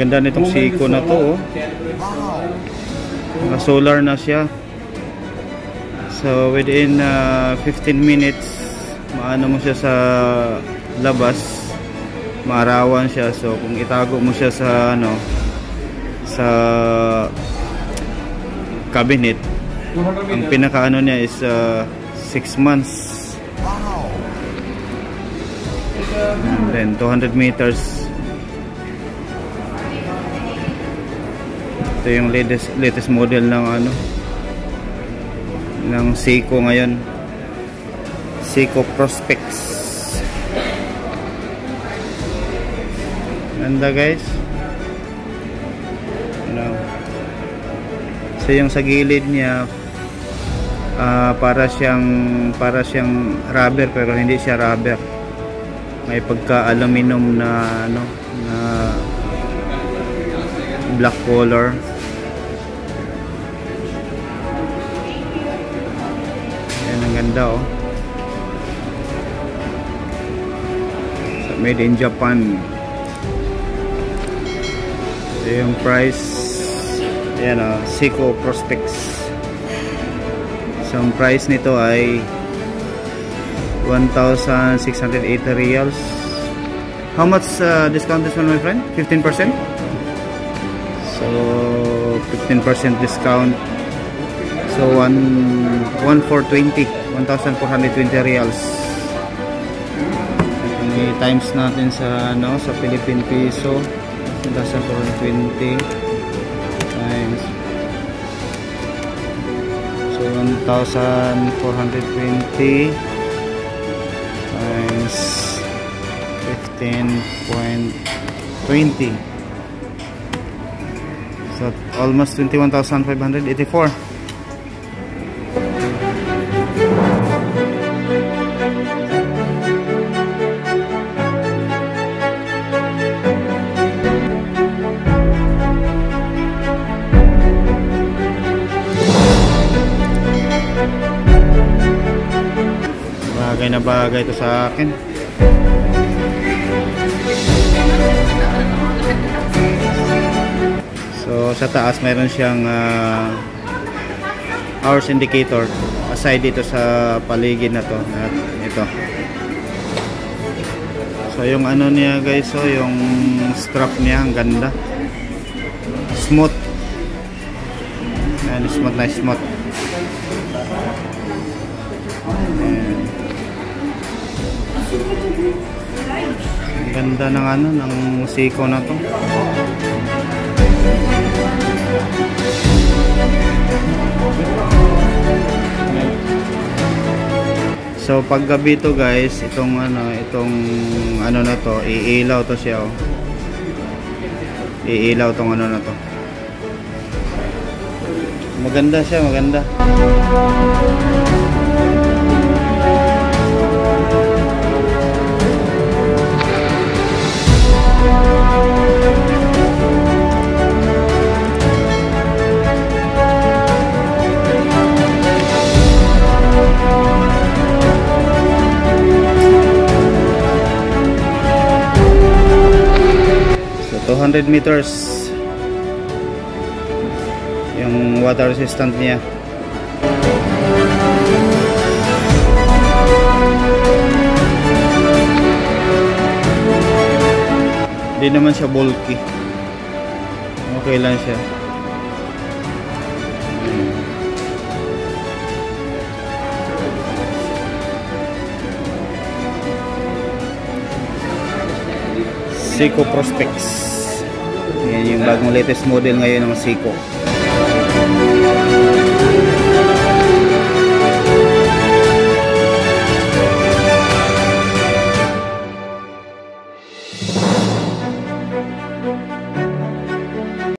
Ganda nitong Seiko na to, oh. Solar na siya. So within 15 minutes maano mo siya sa labas, maarawan siya. So kung itago mo siya sa ano, sa cabinet, ang pinaka ano niya is 6 months. And then 200 meters. Ito yung latest model ng ano, ng Seiko ngayon, Seiko Prospex. Ganda guys, ano. So yung sa gilid niya para siyang rubber, pero hindi siya rubber. May pagka aluminum na ano, na black color. Ang ganda, oh. So, made in Japan. So, yung price, ayan, oh, Seiko Prospex. So ang price nito ay 1,680 reals. How much discount this one, my friend? 15%? So 15% discount. So 1,420 reals. I-times natin sa ano, sa Philippine peso. 1,420 times, so 1,420 times 15.20, so almost 21,584. Bagay na bagay ito sa akin. So sa taas mayroon siyang hours indicator aside dito sa paligid na to, at ito. So yung ano niya guys, so yung strap niya ang ganda, smooth. And smooth na smooth. Ang ganda ng ano, ng Seiko na to. So pag gabi to guys, itong ano na to, iilaw to siya, oh. Iilaw tong ano na to. Maganda siya, maganda. So 200 meters yung water resistant niya. Hindi naman siya bulky, okay lang siya. Seiko Prospex. Yan yung bagong latest model ngayon ng Seiko.